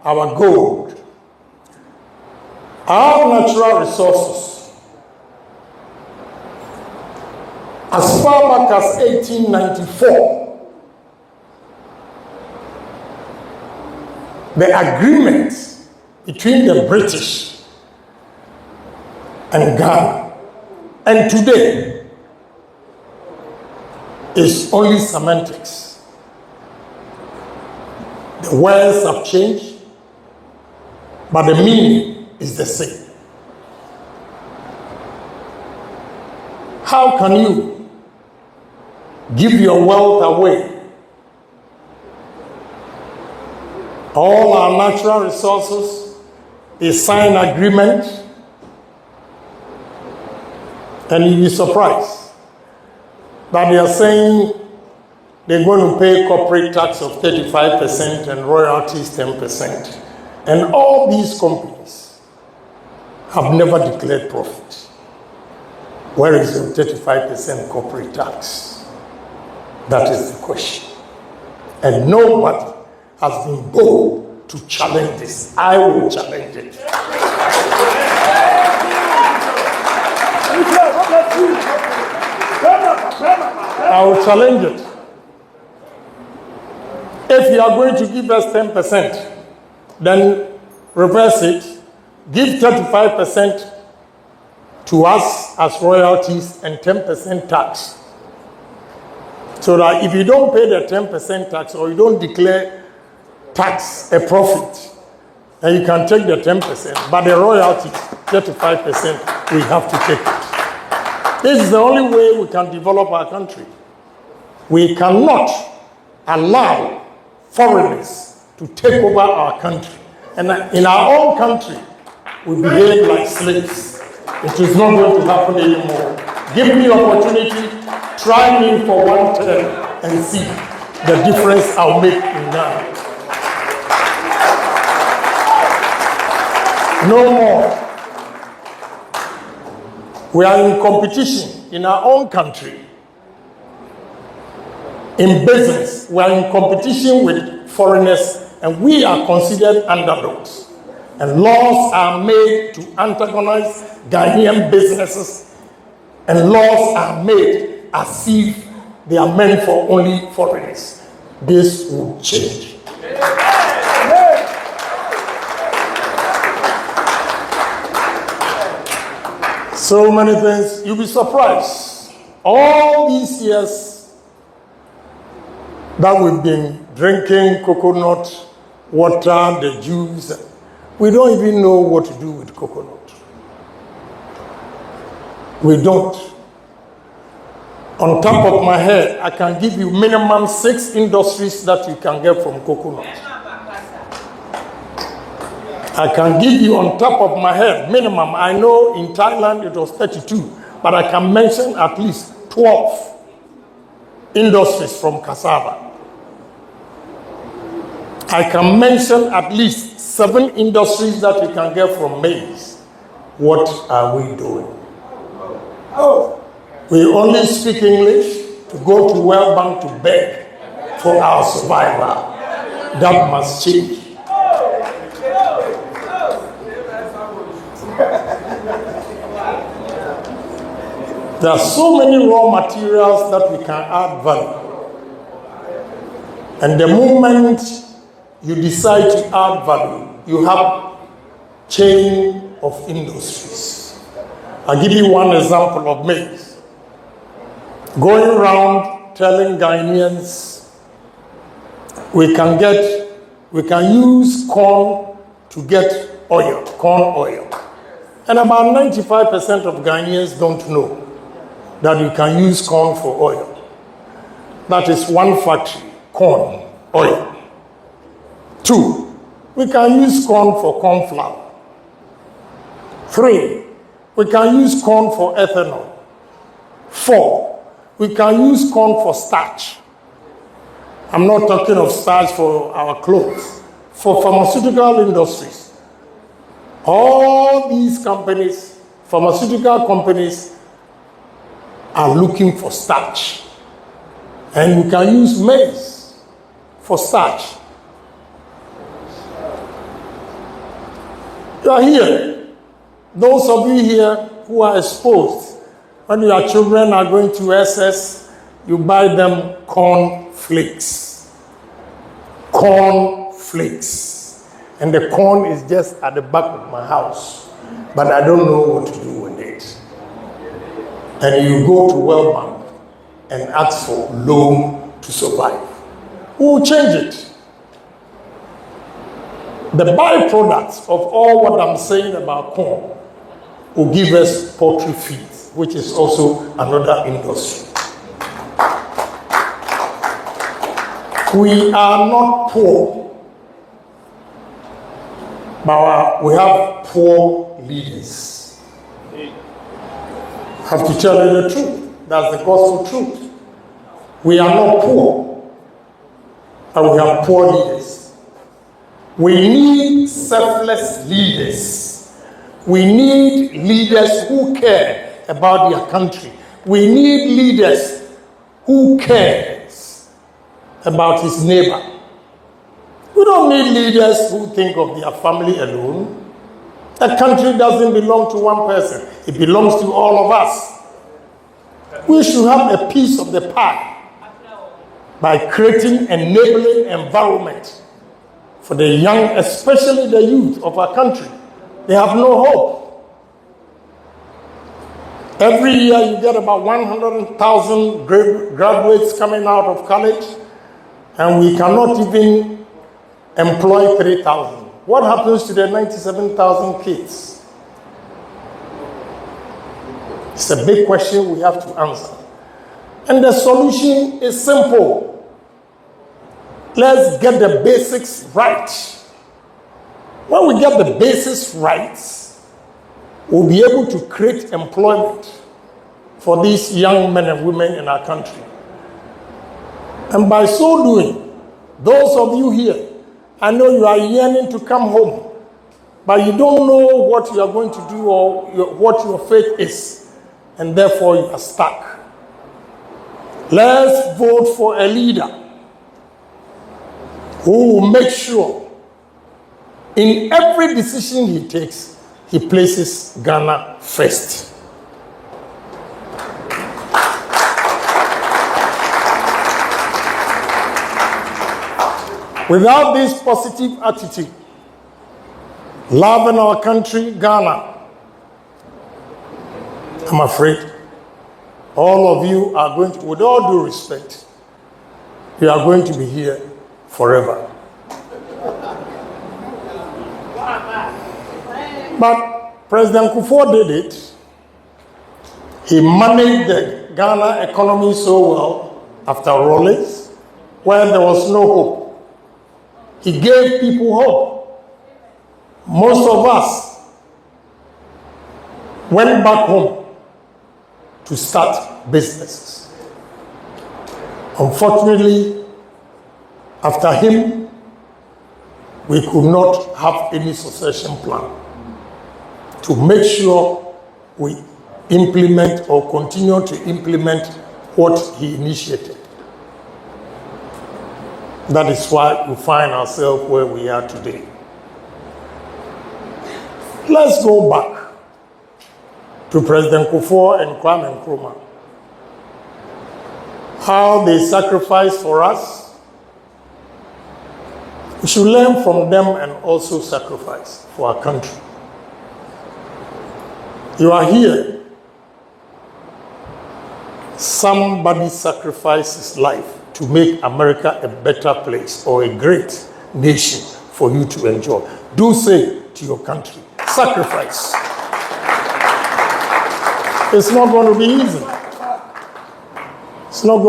our gold, our natural resources, as far back as 1894, the agreement between the British and Ghana, and today is only semantics. The words have changed, but the meaning is the same. How can you give your wealth away? All our natural resources, they sign agreement, and you'll be surprised that they are saying they're going to pay corporate tax of 35% and royalties 10%. And all these companies have never declared profit. Where is the 35% corporate tax? That is the question. And nobody has been bold to challenge this. I will challenge it. I will challenge it. If you are going to give us 10%, then reverse it, give 35% to us as royalties and 10% tax. So that if you don't pay the 10% tax or you don't declare tax a profit, then you can take the 10%, but the royalties, 35%, we have to take it. This is the only way we can develop our country. We cannot allow foreigners to take over our country. And in our own country, we behave like slaves. It is not going to happen anymore. Give me opportunity, try me for one term, and see the difference I'll make in Ghana. No more. We are in competition in our own country. In business, we are in competition with foreigners, and we are considered underdogs. And laws are made to antagonize Ghanaian businesses, and laws are made as if they are meant for only foreigners. This will change. So many things, you'll be surprised. All these years that we've been drinking coconut water, the juice, we don't even know what to do with coconut. We don't. On top of my head, I can give you minimum 6 industries that you can get from coconut. I can give you on top of my head, minimum. I know in Thailand it was 32, but I can mention at least 12 industries from cassava. I can mention at least 7 industries that you can get from maize. What are we doing? Oh, we only speak English to go to World Bank to beg for our survival. That must change. There are so many raw materials that we can add value. And the moment you decide to add value, you have chain of industries. I'll give you one example of maize. Going around telling Ghanaians we can use corn to get oil, corn oil. And about 95% of Ghanaians don't know that you can use corn for oil. That is one factory, corn, oil. 2, we can use corn for corn flour. 3, we can use corn for ethanol. 4, we can use corn for starch. I'm not talking of starch for our clothes, for pharmaceutical industries. All these companies, pharmaceutical companies, are looking for starch. And we can use maize for starch. You are here. Those of you here who are exposed, when your children are going to SS, you buy them corn flakes. Corn flakes. And the corn is just at the back of my house. But I don't know what to do with it. And you go to World Bank and ask for loan to survive. Who will change it? The byproduct of all what I'm saying about corn will give us poultry feed, which is also another industry. We are not poor, but we have poor leaders. I have to tell you the truth. That's the gospel truth. We are not poor, but we have poor leaders. We need selfless leaders. We need leaders who care about their country. We need leaders who cares about his neighbor. We don't need leaders who think of their family alone. A country doesn't belong to one person. It belongs to all of us. We should have a piece of the pie by creating an enabling environment for the young, especially the youth of our country. They have no hope. Every year you get about 100,000 graduates coming out of college, and we cannot even employ 3,000. What happens to the 97,000 kids? It's a big question we have to answer. And the solution is simple. Let's get the basics right. When we get the basics right, we'll be able to create employment for these young men and women in our country. And by so doing, those of you here, I know you are yearning to come home, but you don't know what you are going to do or what your faith is, and therefore you are stuck. Let's vote for a leader who will make sure in every decision he takes, he places Ghana first. Without this positive attitude, loving our country, Ghana, I'm afraid all of you are going to, with all due respect, you are going to be here forever. But President Kufuor did it. He managed the Ghana economy so well after Rawlings, when there was no hope. He gave people hope. Most of us went back home to start businesses. Unfortunately, after him, we could not have any succession plan to make sure we implement or continue to implement what he initiated. That is why we find ourselves where we are today. Let's go back to President Kufuor and Kwame Nkrumah. How they sacrificed for us. We should learn from them and also sacrifice for our country. You are here. Somebody sacrificed his life to make America a better place or a great nation for you to enjoy. Do say to your country, sacrifice. It's not going to be easy. It's not going